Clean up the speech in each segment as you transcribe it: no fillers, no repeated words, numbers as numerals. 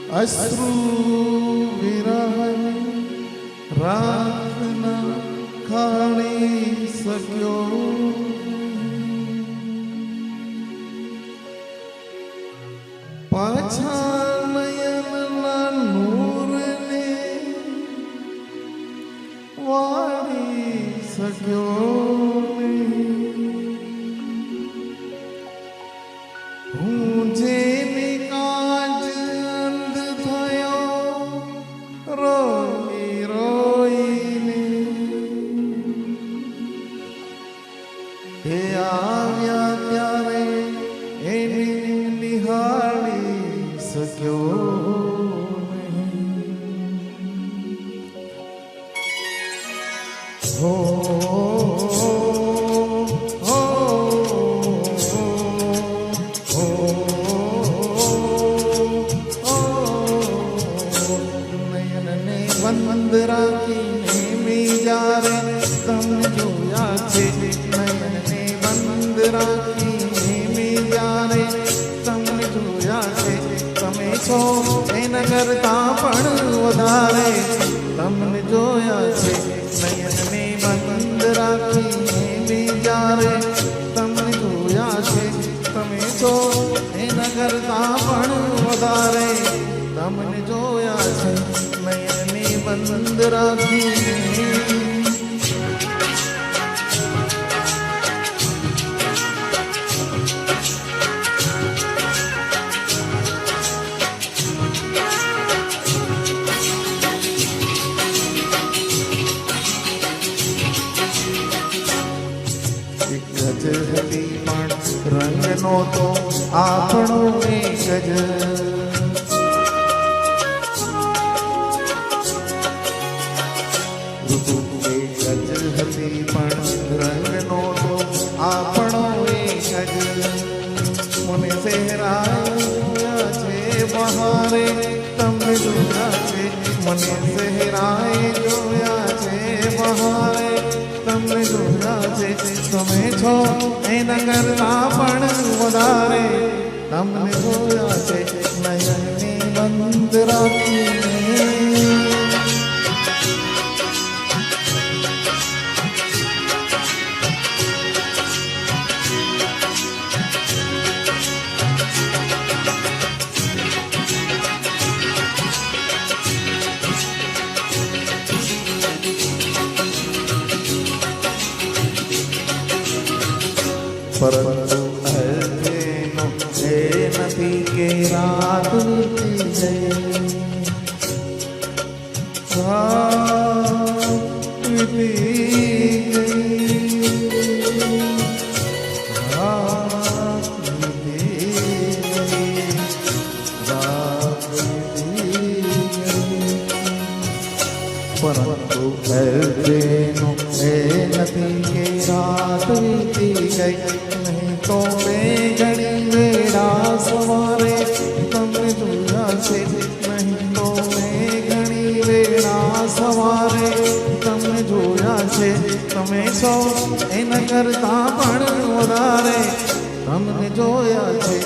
અશ્રુ વિરહ રાતના ખાણી શક્યો પાછા નયનના નૂરને વાળી શક્યો હું જેને કાજ અંધ થયો રોઈ રોઈને એ આવ્યા ત્યારે એને નિહાળી શક્યો હો બંધ રાખીને બીજારે તમને જોયા છે નયનને બંધ રાખીને બીજારે તમને જોયા છે તમે છો એના કરતા પણ વધારે તમને જોયા છે નયનને બંધ રાખીને બીજારે તમને જોયા છે તમે છો એના કરતા પણ વધારે તમને જોયા છે નયનને બંધ રાખીને ગજ હતી પણ રંગનો તો આપણો એક જ ઋતુ એક જ હતી પણ રંગનો તો આપણો એક જ મને સહેરાયા છે બહારે તમને જોયા છે મને સહેરાય જોયા છે બહારે તમને જોયા છે તમે છો એના કરતા પણ વધારે તમને જોયા છે નયનને બંધ રાખીને પરંતુ અર્થેનો એ નથી કે રાત વીતી ગઈ રાત વીતી ગઈ રાત વીતી ગઈ રાત વીતી ગઈ પરંતુ અર્થેનો એ નથી કે રાત વીતી ગઈ તો મેં ઘણી વેળા સવારે તમને જોયા છે નહીં તો મેં ઘણી વેળા સવારે તમને જોયા છે તમે છો એના કરતા પણ વધારે તમને જોયા છે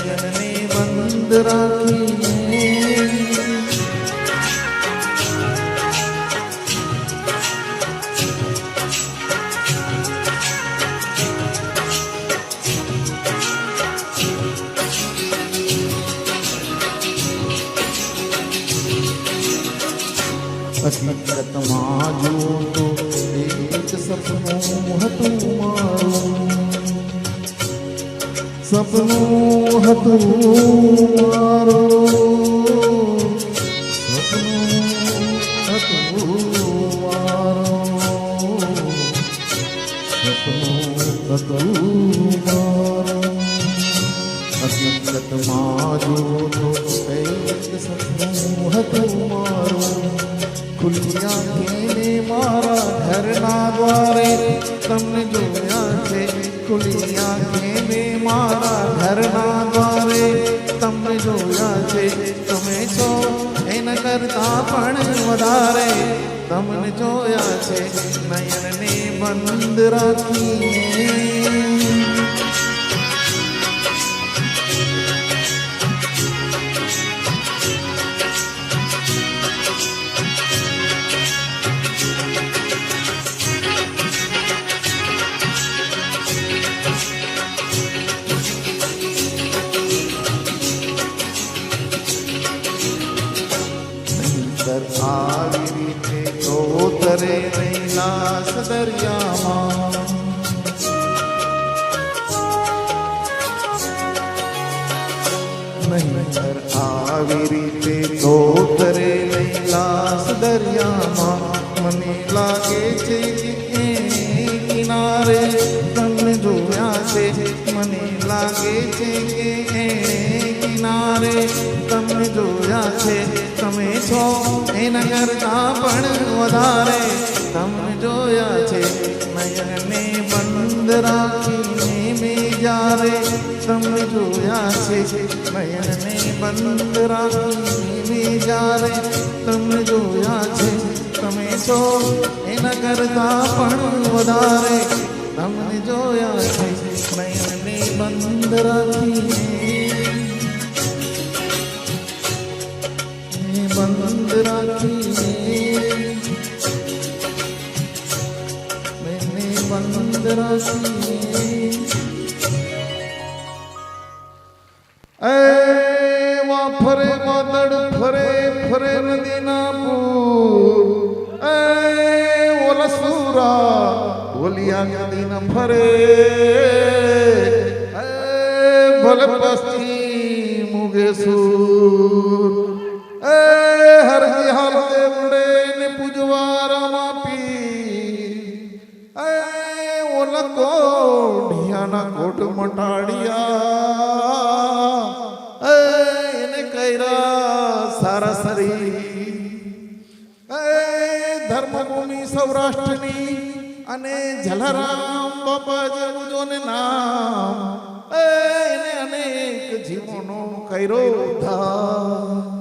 નયનને બંધ રાખીને હકીકતમાં જો તો એક સપનું હતું મારું સપનું હતું મારું સપનું હતું મારું સપનું હતું મારું હકીકતમાં જો તો એક સપનું હતું મારું ખુલ્લી આંખેને મારા ઘરના દ્વારે તમને જોયા છે ખુલ્લી આંખેને મારા ઘરના દ્વારે તમને જોયા છે તમે છો એના કરતા પણ વધારે તમને જોયા છે નયનને બંધ રાખીને આવી રીતે તો તરે નહીં લાશ દરિયામાં. નહીંતર આવી રીતે તો તરે નહીં લાશ દરિયામાં. મને લાગે છે કે એણે કિનારે તમને જોયા છે. મને લાગે છે કે એણે કિનારે તમને જોયા છે. તમે છો એના કરતાં પણ વધારે તમને જોયા છે. નયનને બંધ રાખીને મેં જ્યારે તમને જોયા છે. નયનને બંધ રાખીને મેં જ્યારે તમને જોયા છે. તમે છો એના કરતાં પણ વધારે તમને જોયા છે. નયનને બંધ રાખીને બંધ રાખીને મેને બંધ રાખીને એ ફરે વાદળ ફરે ફરે નદીના પૂર. એ ઓલા સુરા બોલિયા નદીના ફરે. એ ભલે પશ્ચિમ ઉગે સૂર. એ હરજી હાલ દેવડે ને પૂજવારામાં પી. એ ઓલા કોઢિયાના કોટ મટાડિયા. એને કૈરા સારા સરી. એ ધર્મભૂમિ સૌરાષ્ટ્રની અને જલારામ બાપા જેવું જોને નામ. એને અનેક જીવોનો કૈરો ઉદ્ધાર.